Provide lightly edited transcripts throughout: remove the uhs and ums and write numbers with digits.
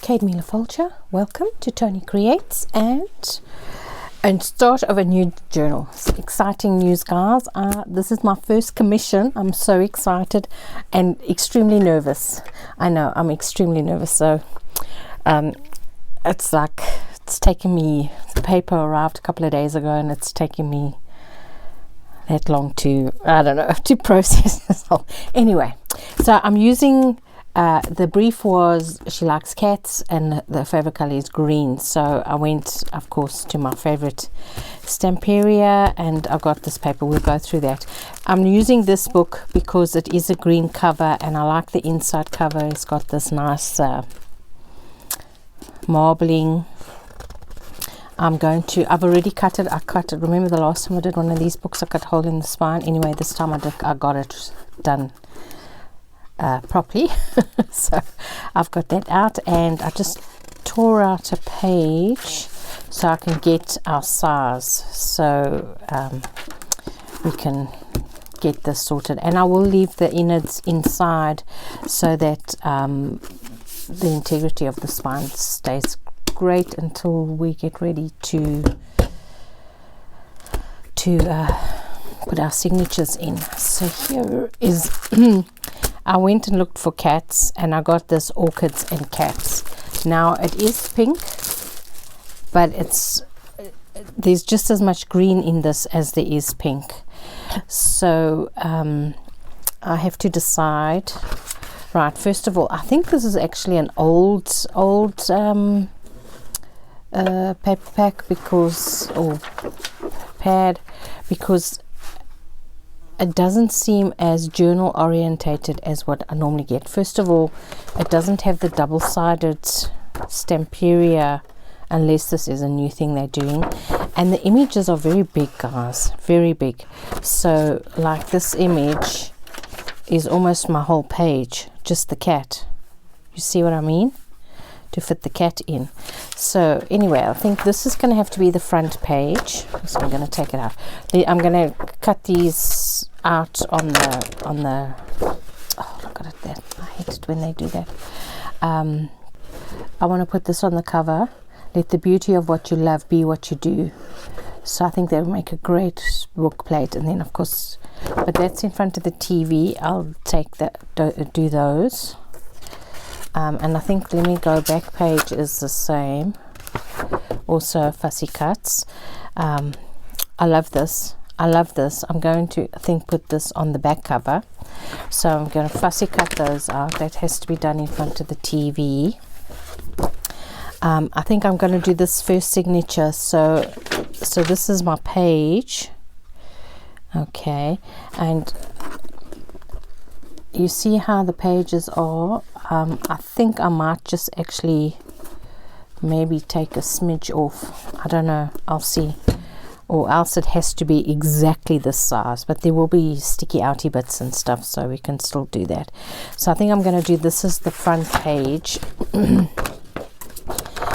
Kate Miller-Fulcher. Welcome to Toni Creates and start of a new journal. Exciting news, guys. This is my first commission. I'm so excited and extremely nervous. I know I'm extremely nervous. So it's taken me, the paper arrived a couple of days ago and it's taken me that long to, I don't know, to process this whole. Anyway, so I'm using the brief was she likes cats and the favorite color is green, so I went of course to my favorite Stamperia and I've got this paper. We'll go through that. I'm using this book because it is a green cover and I like the inside cover. It's got this nice marbling. I've already cut it. I cut it. Remember the last time I did one of these books I cut a hole in the spine? Anyway, this time I got it done properly. So I've got that out and I just tore out a page so I can get our size, so we can get this sorted, and I will leave the innards inside so that the integrity of the spine stays great until we get ready to put our signatures in. So here is I went and looked for cats and I got this Orchids and Cats. Now it is pink, but there's just as much green in this as there is pink. So I have to decide. Right, first of all, I think this is actually an old paper pack or pad, because it doesn't seem as journal orientated as what I normally get. First of all, it doesn't have the double-sided Stamperia, unless this is a new thing they're doing, and the images are very big, guys, very big. So like this image is almost my whole page, just the cat. You see what I mean? To fit the cat in. So anyway, I think this is going to have to be the front page, so I'm going to take it out. I'm going to cut these out on the oh, look at that. I hate it when they do that. I want to put this on the cover. Let the beauty of what you love be what you do. So I think they'll make a great book plate. And then of course, but that's in front of the TV. I'll take that, do those. And I think, let me go, back page is the same, also fussy cuts. I love this. I'm going to, I think, put this on the back cover. So I'm going to fussy cut those out. That has to be done in front of the TV. I think I'm going to do this first signature. So this is my page. Okay, and you see how the pages are. I think I might just actually maybe take a smidge off. I don't know, I'll see. Or else it has to be exactly this size, but there will be sticky outy bits and stuff, so we can still do that. So I think I'm going to do this as the front page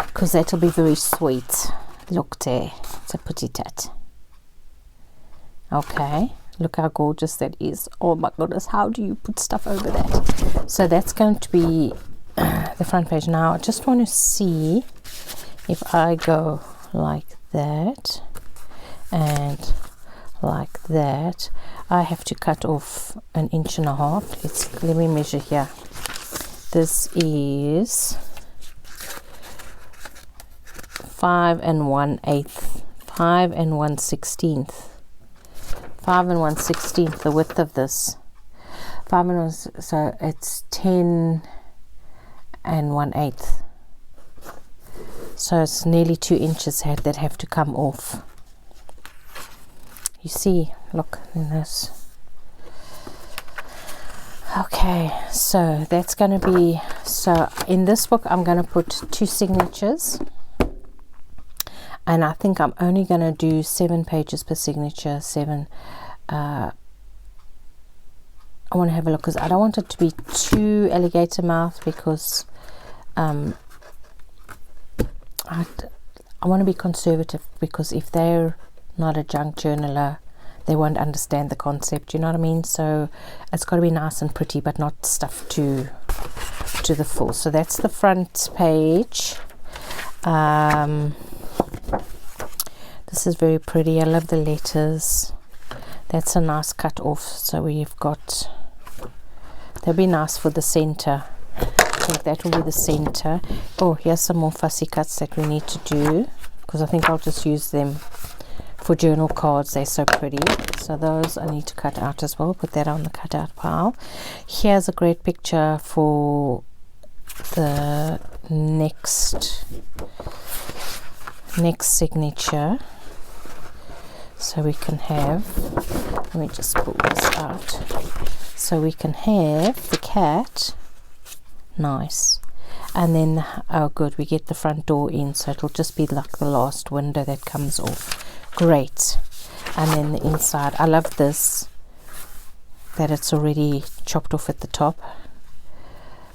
because that'll be very sweet. Look there, it's a pretty tat. Okay, look how gorgeous that is. Oh my goodness, how do you put stuff over that? So that's going to be the front page. Now I just want to see if I go like that and like that. I have to cut off 1.5 inches. Let me measure here. This is 5 1/8, 5 1/16. 5 1/16, the width of this. 5 so it's 10 1/8. So it's nearly 2 inches that have to come off. You see, look in this. Okay, so that's going to be, so in this book I'm going to put 2 signatures. And I think I'm only going to do 7 pages per signature. 7. I want to have a look because I don't want it to be too alligator mouth, because I want to be conservative, because if they're not a junk journaler, they won't understand the concept, you know what I mean? So it's got to be nice and pretty, but not stuff too to the full. So that's the front page. This is very pretty. I love the letters. That's a nice cut off. So we've got, that'll be nice for the center. I think that will be the center. Oh, here's some more fussy cuts that we need to do, because I think I'll just use them for journal cards. They're so pretty. So those I need to cut out as well. Put that on the cutout pile. Here's a great picture for the next signature. So we can have, let me just pull this out. So we can have the cat. Nice. And then, oh good, we get the front door in, so it'll just be like the last window that comes off. Great. And then the inside, I love this, that it's already chopped off at the top.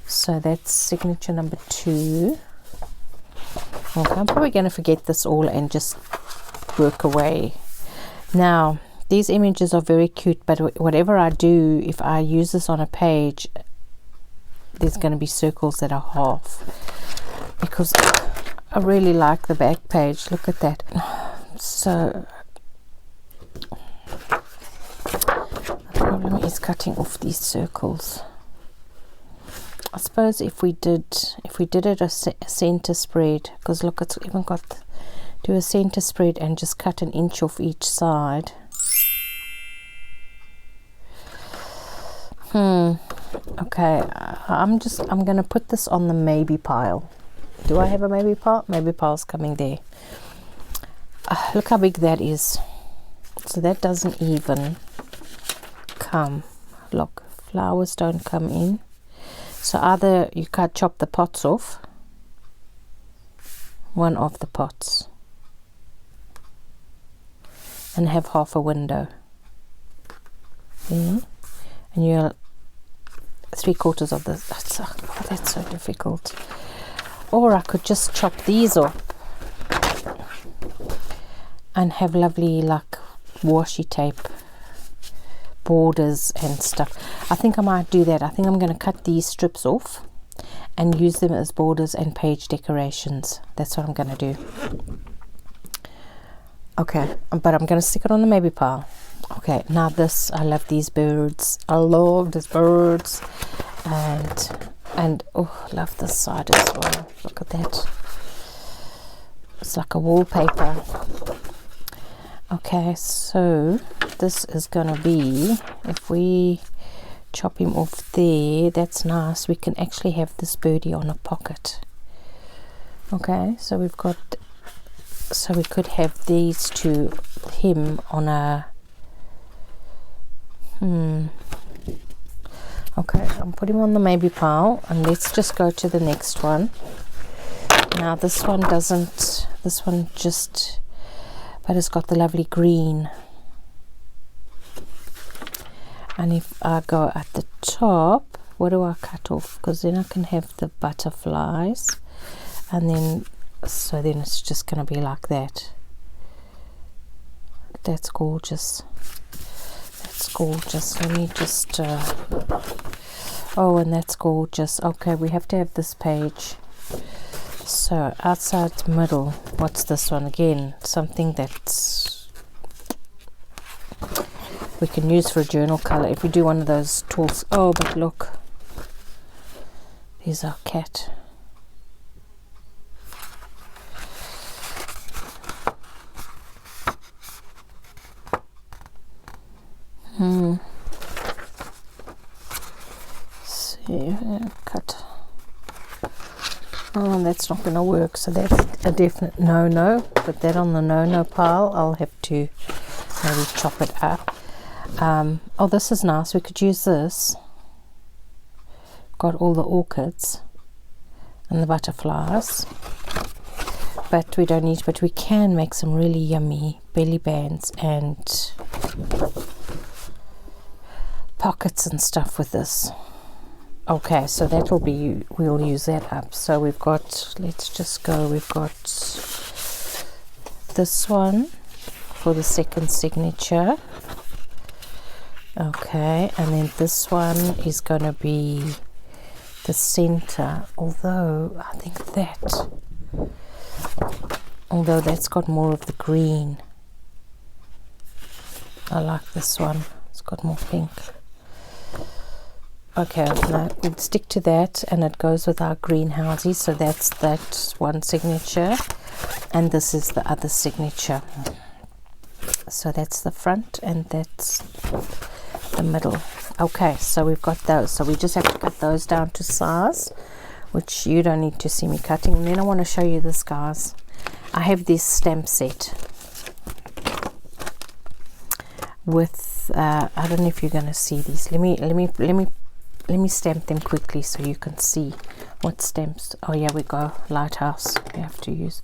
So that's signature number 2. Okay, I'm probably going to forget this all and just work away. Now, these images are very cute, but whatever I do, if I use this on a page, there's going to be circles that are half, because I really like the back page. Look at that. So the problem is cutting off these circles. I suppose if we did it a center spread, because look, it's even got, do a center spread and just cut an inch off each side. Okay, I'm going to put this on the maybe pile. Do I have a maybe pile? Maybe pile's coming there. Look how big that is. So that doesn't even come. Look, flowers don't come in. So either you chop the pots off, one of the pots, and have half a window. And you're 3/4 of the, that's so difficult. Or I could just chop these off and have lovely like washi tape borders and stuff. I think I might do that. I think I'm going to cut these strips off and use them as borders and page decorations. That's what I'm going to do. Okay, but I'm going to stick it on the maybe pile. Okay, now this, I love these birds. I love these birds. And oh, love this side as well. Look at that. It's like a wallpaper. Okay, so this is gonna be, if we chop him off there, that's nice. We can actually have this birdie on a pocket. Okay, so we've got, so we could have these two, him on a, okay, I'm putting him on the maybe pile, and let's just go to the next one. Now this one doesn't, this one just, but it's got the lovely green. And if I go at the top, what do I cut off? Because then I can have the butterflies, and then, so then it's just going to be like that. That's gorgeous. That's gorgeous. Let me just, oh, and that's gorgeous. Okay, we have to have this page. So outside middle, what's this one again? Something that's we can use for a journal color if we do one of those tools. Oh, but look, there's our cat. See, cut. Oh, that's not going to work, so that's a definite no-no. Put that on the no-no pile. I'll have to maybe chop it up. Oh, this is nice. We could use this. Got all the orchids and the butterflies, but we don't need, but we can make some really yummy belly bands and pockets and stuff with this. Okay, so that will be, we'll use that up. So we've got, let's just go, we've got this one for the second signature. Okay, and then this one is going to be the center, although I think although that's got more of the green. I like this one, it's got more pink. Okay, now we'd stick to that, and it goes with our greenhouses. So that's that one signature, and this is the other signature. So that's the front, and that's the middle. Okay, so we've got those. So we just have to cut those down to size, which you don't need to see me cutting. And then I want to show you this, guys. I have this stamp set with I don't know if you're going to see these. Let me stamp them quickly so you can see what stamps. Oh yeah, we go lighthouse. We have to use.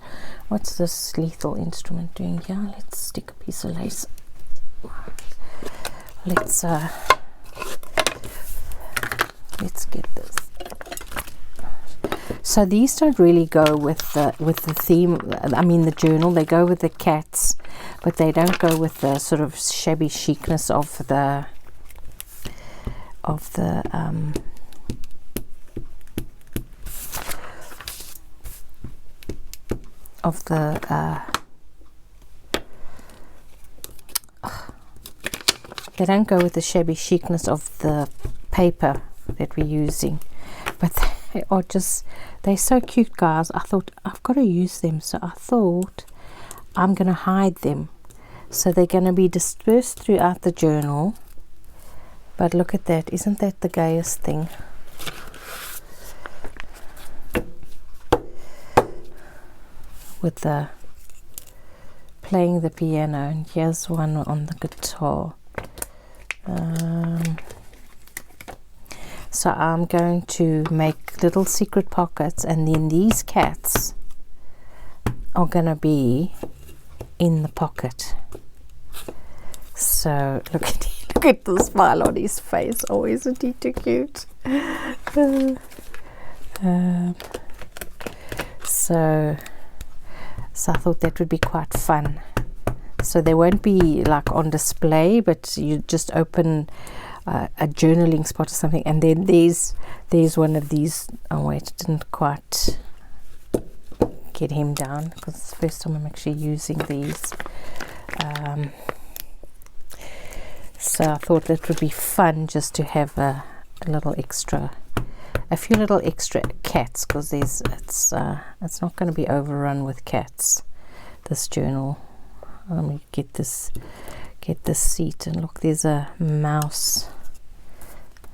What's this lethal instrument doing here? Let's stick a piece of lace. Let's get this. So these don't really go with the theme. I mean, the journal. They go with the cats, but they don't go with the sort of shabby chicness of the they don't go with the shabby chicness of the paper that we're using, but they are they're so cute, guys. I thought I've got to use them, so I thought I'm going to hide them, so they're going to be dispersed throughout the journal. But look at that, isn't that the gayest thing? With the playing the piano, and here's one on the guitar. So I'm going to make little secret pockets, and then these cats are going to be in the pocket. So look at the smile on his face. Oh, isn't he too cute? So I thought that would be quite fun. So they won't be like on display, but you just open a journaling spot or something, and then there's one of these. Oh wait, it didn't quite get him down because it's the first time I'm actually using these. So I thought that would be fun just to have a few little extra cats, because it's not going to be overrun with cats, this journal. Let me get this seat, and look, there's a mouse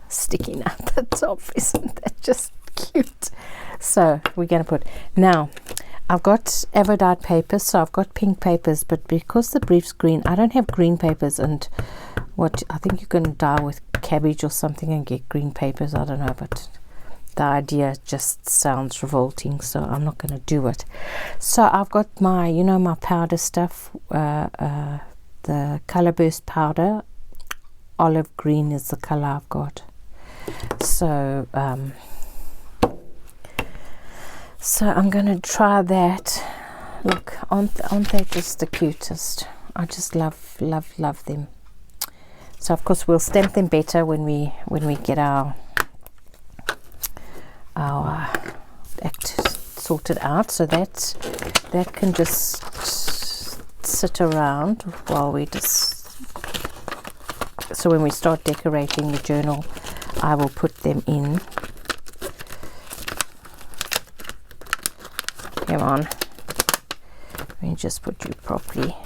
sticking out the top. Isn't that just cute? So we're going to put, now I've got avodyed papers, so I've got pink papers, but because the brief's green, I don't have green papers. And what I think you can dye with cabbage or something and get green papers, I don't know, but the idea just sounds revolting, so I'm not going to do it. So I've got my, my powder stuff, the color burst powder. Olive green is the color I've got. So I'm going to try that. Look, aren't they just the cutest? I just love them. So of course we'll stamp them better when we get our act sorted out. So that can just sit around while we so when we start decorating the journal, I will put them in. Come on, let me just put you properly.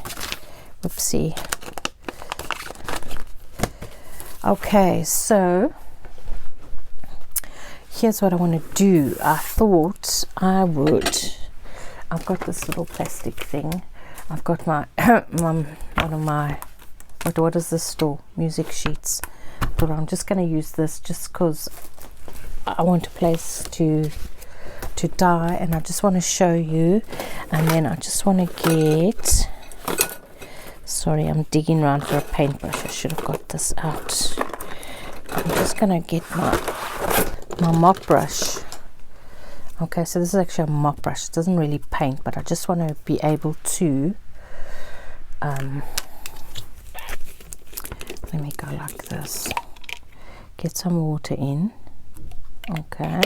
Whoopsie. Okay, so here's what I want to do. I thought I've got this little plastic thing. I've got my one of my what is this store? Music sheets. But I'm just going to use this just because I want a place to dye, and I just want to show you. And then I just want to get, sorry, I'm digging around for a paintbrush. I should have got this out. I'm just going to get my mop brush. Okay, so this is actually a mop brush. It doesn't really paint, but I just want to be able to let me go like this. Get some water in. Okay.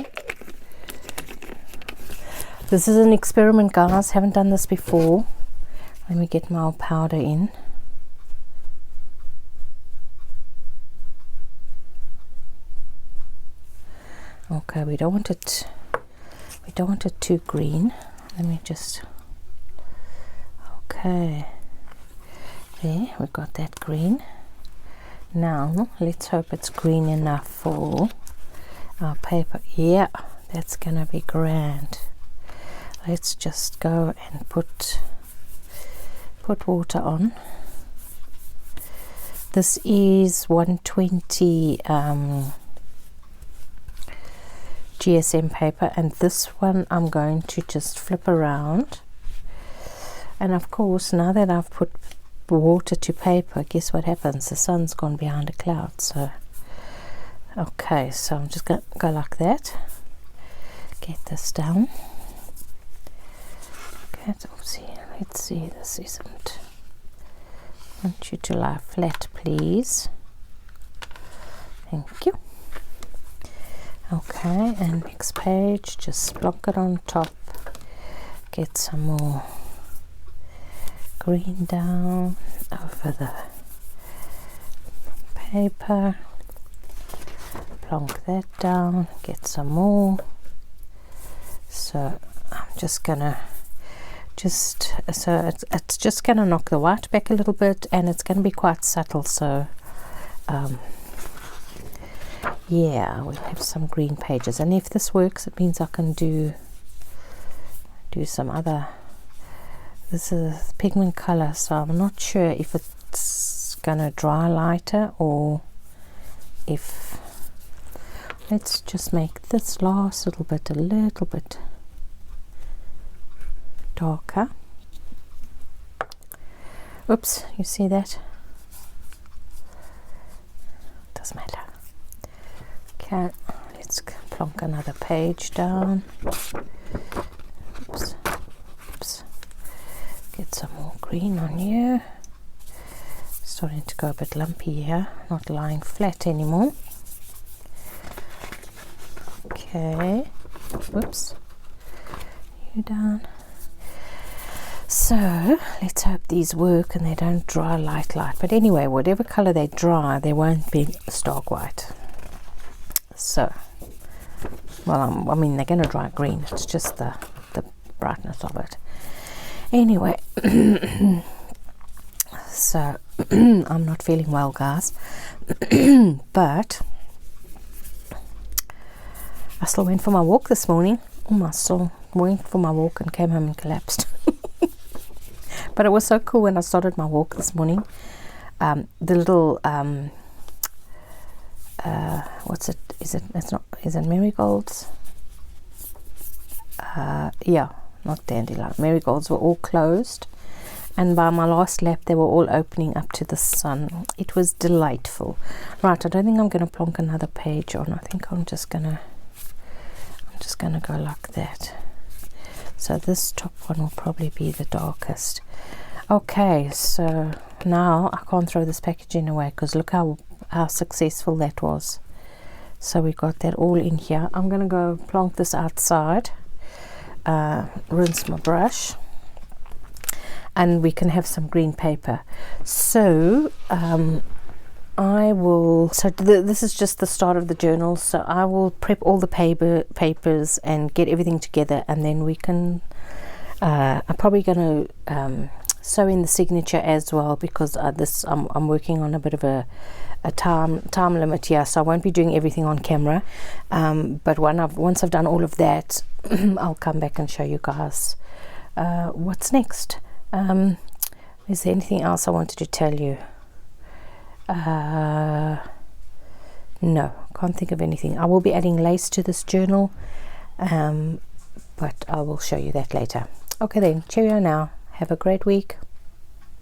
This is an experiment, guys. Haven't done this before. Let me get my powder in. Okay, we don't want it too green. Let me just, okay, there, we got that green. Now let's hope it's green enough for our paper. Yeah, that's gonna be grand. Let's just go and put water on. This is 120 GSM paper, and this one I'm going to just flip around. And of course, now that I've put water to paper, guess what happens? The sun's gone behind a cloud. So okay, so I'm just going to go like that, get this down. Okay, oopsie, let's see, this isn't, I want you to lie flat, please. Thank you. Okay, and next page, just block it on top, get some more green down over the paper, plonk that down, get some more. So I'm just gonna it's just gonna knock the white back a little bit, and it's gonna be quite subtle, so yeah, we'll have some green pages. And if this works, it means I can do some other, this is a pigment color, so I'm not sure if it's gonna dry lighter or if, let's just make this last little bit a little bit darker. Oops, you see that? Doesn't matter. Okay, let's plonk another page down. Oops, oops. Get some more green on you. Starting to go a bit lumpy here, not lying flat anymore. Okay, whoops, you down. So let's hope these work and they don't dry light. But anyway, whatever color they dry, they won't be stark white. So, well, I mean, they're going to dry green. It's just the brightness of it. Anyway, so I'm not feeling well, guys, but I still went for my walk this morning. I still went for my walk and came home and collapsed. But it was so cool when I started my walk this morning. The little what's it? Is it marigolds? Yeah, not dandelion. Marigolds were all closed, and by my last lap they were all opening up to the sun. It was delightful. Right, I don't think I'm going to plonk another page on. I think I'm just gonna go like that. So this top one will probably be the darkest. Okay, so now I can't throw this packaging away because look how successful that was. So we got that all in here. I'm gonna go plonk this outside, rinse my brush, and we can have some green paper. So I will, so this is just the start of the journal, so I will prep all the papers and get everything together, and then we can I'm probably going to sew in the signature as well, because I'm working on a bit of a time limit here, so I won't be doing everything on camera, but once I've done all of that, I'll come back and show you guys what's next. Is there anything else I wanted to tell you? No, can't think of anything. I will be adding lace to this journal, but I will show you that later. Okay then, cheerio now. Have a great week.